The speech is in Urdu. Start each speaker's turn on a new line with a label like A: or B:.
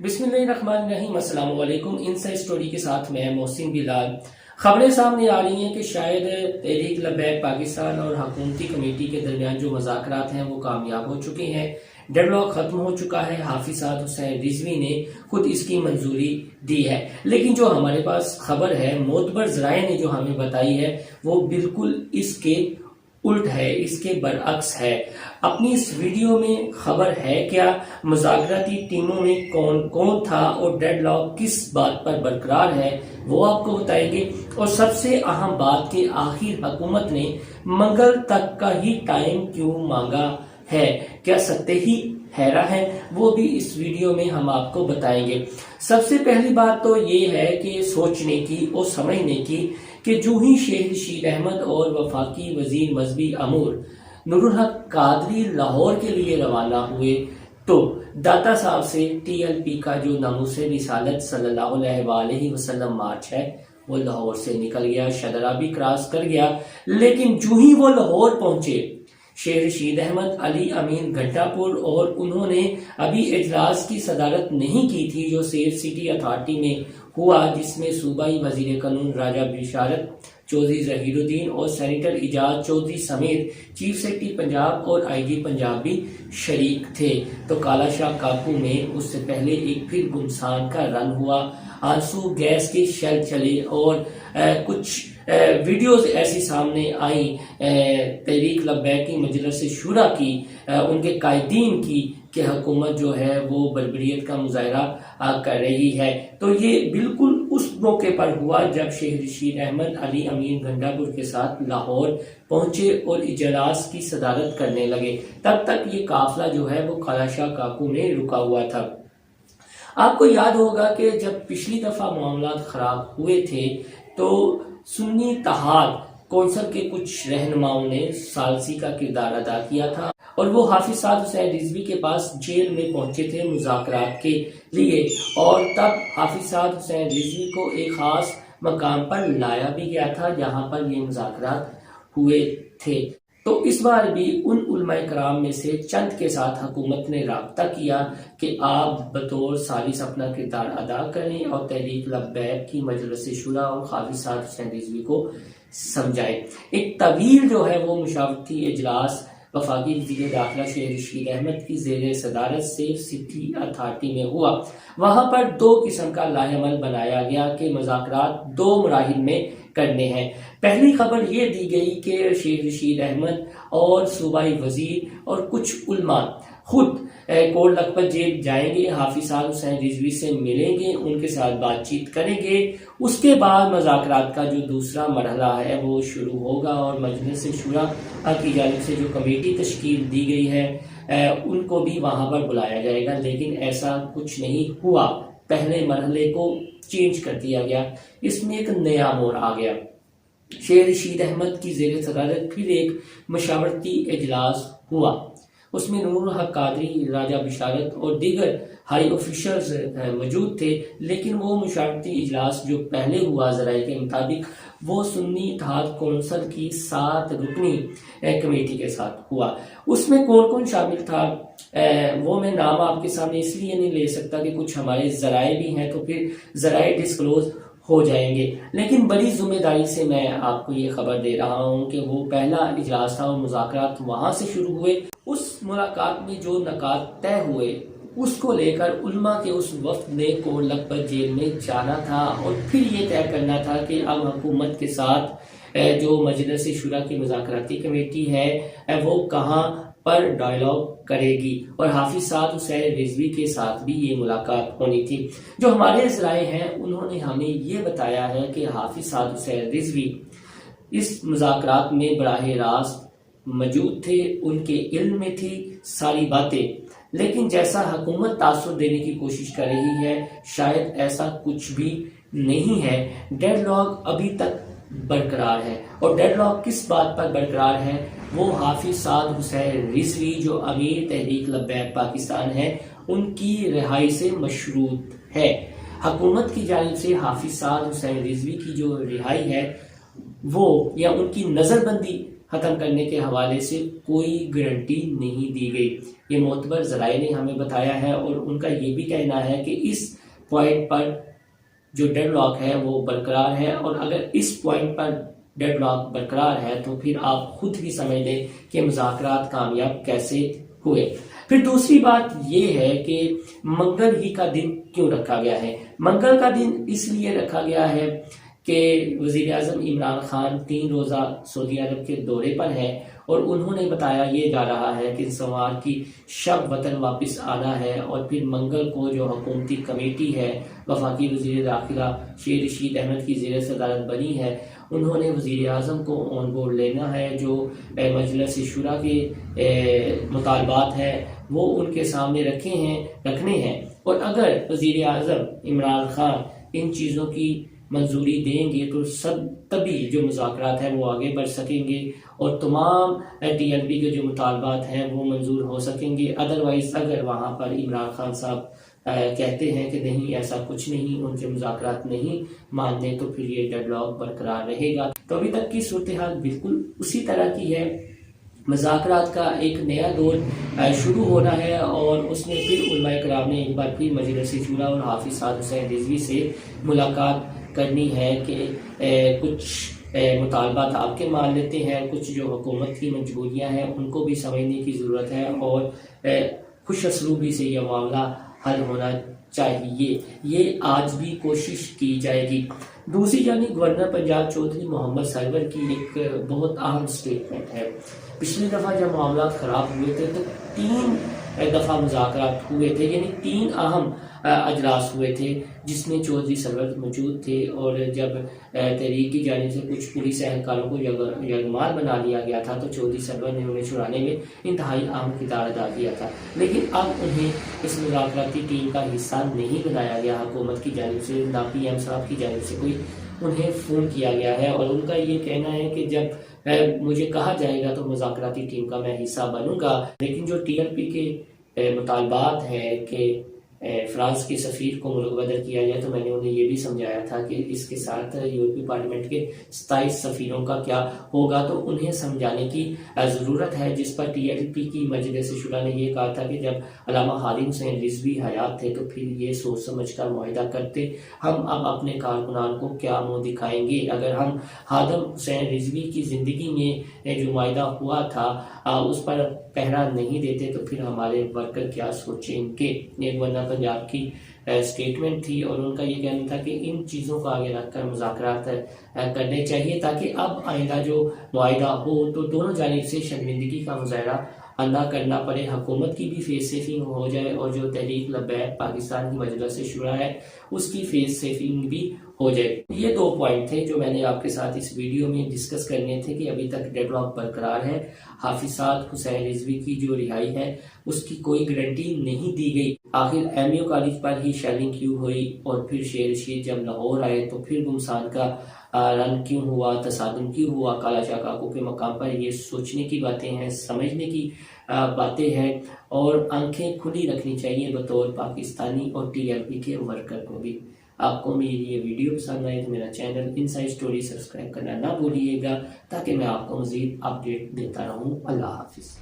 A: بسم اللہ الرحمن الرحیم۔ السلام علیکم۔ انسائیڈ سٹوری کے ساتھ میں محسن بلال۔ خبریں سامنے آ رہی ہیں کہ شاید تحریک لبیک پاکستان اور حکومتی کمیٹی کے درمیان جو مذاکرات ہیں وہ کامیاب ہو چکے ہیں، ڈیڈ لاک ختم ہو چکا ہے۔ حافظ سعد حسین رضوی نے خود اس کی منظوری دی ہے، لیکن جو ہمارے پاس خبر ہے، معتبر ذرائع نے جو ہمیں بتائی ہے وہ بالکل اس کے الٹ ہے، اس کے برعکس ہے۔ اپنی اس ویڈیو میں خبر ہے کیا، مذاکراتی ٹیموں میں کون کون تھا اور ڈیڈ لاک کس بات پر برقرار ہے، وہ آپ کو بتائیں گے۔ اور سب سے اہم بات کہ آخر حکومت نے منگل تک کا ہی ٹائم کیوں مانگا ہے، کیا سطح ہی حیرہ ہے، وہ بھی اس ویڈیو میں ہم آپ کو بتائیں گے۔ سب سے پہلی بات تو یہ ہے کہ سوچنے کی اور سمجھنے کی کہ جو ہی شیخ رشید احمد اور وفاقی وزیر مذہبی امور نور الحق قادری لاہور کے لیے روانہ ہوئے تو داتا صاحب سے ٹی ایل پی کا جو ناموس رسالت صلی اللہ علیہ وآلہ وسلم مارچ ہے وہ لاہور سے نکل گیا، شدرہ بھی کراس کر گیا، لیکن جو ہی وہ لاہور پہنچے شیخ رشید احمد، علی امین گھنٹا پور، اور انہوں نے ابھی اجلاس کی صدارت نہیں کی تھی جو سیف سٹی اتھارٹی میں ہوا، جس میں صوبائی وزیر قانون راجہ بشارت چودھری ظہیر الدین اور سینیٹر اعجاز چودھری سمیت چیف سیکرٹری پنجاب اور آئی جی پنجاب بھی شریک تھے۔ تو کالا شاہ کاکو میں اس سے پہلے ایک پھر گمسان کا رن ہوا، آنسو گیس کے شیل چلے اور کچھ ویڈیوز ایسی سامنے آئیں تحریک لبیک کی مجلس شورا کی، ان کے قائدین کی، کہ حکومت جو ہے وہ بربریت کا مظاہرہ کر رہی ہے۔ تو یہ بالکل اس موقع پر ہوا جب شیخ رشید احمد علی امین گھنٹا پور کے ساتھ لاہور پہنچے اور اجلاس کی صدارت کرنے لگے۔ تب تک یہ قافلہ جو ہے وہ کالا شاہ کاکو میں رکا ہوا تھا۔ آپ کو یاد ہوگا کہ جب پچھلی دفعہ معاملات خراب ہوئے تھے تو سنی اتحاد کونسل کے کچھ رہنماؤں نے ثالثی کا کردار ادا کیا تھا اور وہ حافظ سعد حسین رضوی کے پاس جیل میں پہنچے تھے مذاکرات کے لیے، اور تب حافظ سعد حسین رضوی کو ایک خاص مقام پر لایا بھی گیا تھا جہاں پر یہ مذاکرات ہوئے تھے۔ تو اس بار بھی ان علماء کرام میں سے چند کے ساتھ حکومت نے رابطہ کیا کہ آپ بطور ثالث اپنا کردار ادا کریں اور تحریک لبیک کی مجلس شورا اور حافظ سعد حسین رضوی کو سمجھائیں۔ ایک طویل جو ہے وہ مشاورتی اجلاس وفاقی وزیر داخلہ شیخ رشید احمد کی زیر صدارت سیف سٹی اتھارٹی میں ہوا۔ وہاں پر دو قسم کا لائحہ عمل بنایا گیا کہ مذاکرات دو مراحل میں کرنے ہیں۔ پہلی خبر یہ دی گئی کہ شیخ رشید احمد اور صوبائی وزیر اور کچھ علماء خود کوٹ لکھپت جیل جائیں گے، حافظ سعد حسین رضوی سے ملیں گے، ان کے ساتھ بات چیت کریں گے۔ اس کے بعد مذاکرات کا جو دوسرا مرحلہ ہے وہ شروع ہوگا اور مجلس شورا کی جانب سے جو کمیٹی تشکیل دی گئی ہے ان کو بھی وہاں پر بلایا جائے گا، لیکن ایسا کچھ نہیں ہوا۔ پہلے مرحلے کو چینج کر دیا گیا، اس میں ایک نیا موڑ آ گیا۔ شیخ رشید احمد کی زیر صدارت پھر ایک مشاورتی اجلاس ہوا، اس میں نور الحق قادری، راجہ بشارت اور دیگر ہائی آفیشرز موجود تھے، لیکن وہ مشاورتی اجلاس جو پہلے ہوا ذرائع کے مطابق وہ سنی اتحاد کونسل کی 7 رکنی کمیٹی کے ساتھ ہوا۔ اس میں کون کون شامل تھا وہ میں نام آپ کے سامنے اس لیے نہیں لے سکتا کہ کچھ ہمارے ذرائع بھی ہیں تو پھر ذرائع ڈسکلوز ہو جائیں گے، لیکن بڑی ذمہ داری سے میں آپ کو یہ خبر دے رہا ہوں کہ وہ پہلا اجلاس تھا اور مذاکرات وہاں سے شروع ہوئے۔ اس ملاقات میں جو نکات طے ہوئے اس کو لے کر علماء کے اس وفد نے کوٹ لکھپت جیل میں جانا تھا اور پھر یہ طے کرنا تھا کہ اب حکومت کے ساتھ جو مجلس شورا کی مذاکراتی کمیٹی ہے وہ کہاں پر ڈائیلاگ کرے گی، اور حافظ سعد حسین رضوی کے ساتھ بھی یہ ملاقات ہونی تھی۔ جو ہمارے ذرائع ہیں انہوں نے ہمیں یہ بتایا ہے کہ حافظ سعد حسین رضوی اس مذاکرات میں براہ راست موجود تھے، ان کے علم میں تھی ساری باتیں، لیکن جیسا حکومت تاثر دینے کی کوشش کر رہی ہے شاید ایسا کچھ بھی نہیں ہے۔ ڈیڈ لاک ابھی تک برقرار ہے، اور ڈیڈ لاک کس بات پر برقرار ہے، وہ حافظ سعد حسین رضوی جو امیر تحریک لبیک پاکستان ہے ان کی رہائی سے مشروط ہے۔ حکومت کی جانب سے حافظ سعد حسین رضوی کی جو رہائی ہے وہ یا ان کی نظر بندی ختم کرنے کے حوالے سے کوئی گارنٹی نہیں دی گئی. یہ معتبر ذرائع نے ہمیں بتایا ہے اور ان کا یہ بھی کہنا ہے کہ اس پوائنٹ پر جو ڈیڈ لاک ہے وہ برقرار ہے، اور اگر اس پوائنٹ پر ڈیڈ لاک برقرار ہے تو پھر آپ خود ہی سمجھ لیں کہ مذاکرات کامیاب کیسے ہوئے. پھر دوسری بات یہ ہے کہ منگل ہی کا دن کیوں رکھا گیا ہے. منگل کا دن اس لیے رکھا گیا ہے کہ وزیر اعظم عمران خان 3 روزہ سعودی عرب کے دورے پر ہیں، اور انہوں نے بتایا یہ جا رہا ہے کہ سوموار کی شب وطن واپس آنا ہے، اور پھر منگل کو جو حکومتی کمیٹی ہے وفاقی وزیر داخلہ شیر رشید احمد کی زیر صدارت بنی ہے، انہوں نے وزیر اعظم کو آن بورڈ لینا ہے. جو مجلس شورا کے مطالبات ہیں وہ ان کے سامنے رکھنے ہیں، اور اگر وزیر اعظم عمران خان ان چیزوں کی منظوری دیں گے تو تبھی جو مذاکرات ہیں وہ آگے بڑھ سکیں گے اور تمام ٹی ایل پی کے جو مطالبات ہیں وہ منظور ہو سکیں گے. ادروائز اگر وہاں پر عمران خان صاحب کہتے ہیں کہ نہیں ایسا کچھ نہیں، ان کے مذاکرات نہیں ماننے، تو پھر یہ ڈیڈ لاک برقرار رہے گا. تو ابھی تک کی صورتحال بالکل اسی طرح کی ہے. مذاکرات کا ایک نیا دور شروع ہونا ہے، اور اس میں پھر علماء کرام نے ایک بار پھر مجلس شورا اور حافظ سعد حسین رضوی سے ملاقات کرنی ہے کہ کچھ مطالبات آپ کے مان لیتے ہیں، کچھ جو حکومت کی مجبوریاں ہیں ان کو بھی سمجھنے کی ضرورت ہے، اور خوش اسلوبی سے یہ معاملہ حل ہونا چاہیے. یہ آج بھی کوشش کی جائے گی. دوسری جانب گورنر پنجاب چودھری محمد سرور کی ایک بہت اہم سٹیٹمنٹ ہے. پچھلی دفعہ جب معاملات خراب ہوئے تھے تو 3 دفعہ مذاکرات ہوئے تھے، یعنی 3 اہم اجلاس ہوئے تھے جس میں چودھری سرور موجود تھے، اور جب تحریک کی جانب سے کچھ پولیس اہلکاروں کو یرغمال بنا لیا گیا تھا تو چودھری سرور نے انہیں چھڑانے میں انتہائی اہم کردار ادا کیا تھا. لیکن اب انہیں اس مذاکراتی ٹیم کا حصہ نہیں بنایا گیا حکومت کی جانب سے، نہ پی ایم صاحب کی جانب سے کوئی انہیں فون کیا گیا ہے، اور ان کا یہ کہنا ہے کہ جب مجھے کہا جائے گا تو مذاکراتی ٹیم کا میں حصہ بنوں گا. لیکن جو ٹی ایل پی کے مطالبات ہیں کہ فرانس کے سفیر کو ملک بدر کیا جائے، تو میں نے انہیں یہ بھی سمجھایا تھا کہ اس کے ساتھ یورپی پارلیمنٹ کے 27 سفیروں کا کیا ہوگا، تو انہیں سمجھانے کی ضرورت ہے. جس پر ٹی ایل پی کی مجلس شورا نے یہ کہا تھا کہ جب علامہ ہادی حسین رضوی حیات تھے تو پھر یہ سوچ سمجھ کر معاہدہ کرتے. ہم اب اپنے کارکنان کو کیا منہ دکھائیں گے؟ اگر ہم ہادم حسین رضوی کی زندگی میں جو معاہدہ ہوا تھا اس پر پہرا نہیں دیتے تو پھر ہمارے ورکر کیا سوچیں گے. یہ گورنر پنجاب کی سٹیٹمنٹ تھی، اور ان کا یہ کہنا تھا کہ ان چیزوں کو آگے رکھ کر مذاکرات کرنے چاہیے تاکہ اب آئندہ جو معاہدہ ہو تو دونوں جانب سے شرمندگی کا مظاہرہ نہ کرنا پڑے، حکومت کی بھی فیس سیفنگ ہو جائے، اور جو تحریک لبیک پاکستان کی مجلس شورا ہے اس کی فیس سیفنگ بھی ہو جائے. یہ 2 پوائنٹ تھے جو میں نے آپ کے ساتھ اس ویڈیو میں ڈسکس کرنے تھے کہ ابھی تک ڈیڈ لاک برقرار ہے. حافظ سعد حسین رضوی کی جو رہائی ہے اس کی کوئی گارنٹی نہیں دی گئی. آخر ایم یو کالج پر ہی شیلنگ کیوں ہوئی، اور پھر شیر رشید جب لاہور آئے تو پھر گمسان کا رن کیوں ہوا، تصادم کیوں ہوا کالا شاہ کاکو کے مقام پر؟ یہ سوچنے کی باتیں ہیں، سمجھنے کی باتیں ہیں، اور آنکھیں کھلی رکھنی چاہیے بطور پاکستانی اور ٹی ایل پی کے ورکر کو بھی. آپ کو میری یہ ویڈیو پسند آئے تو میرا چینل انسائیڈ سٹوری سبسکرائب کرنا نہ بھولیے گا تاکہ میں آپ کو مزید اپڈیٹ دیتا رہوں. اللہ حافظ.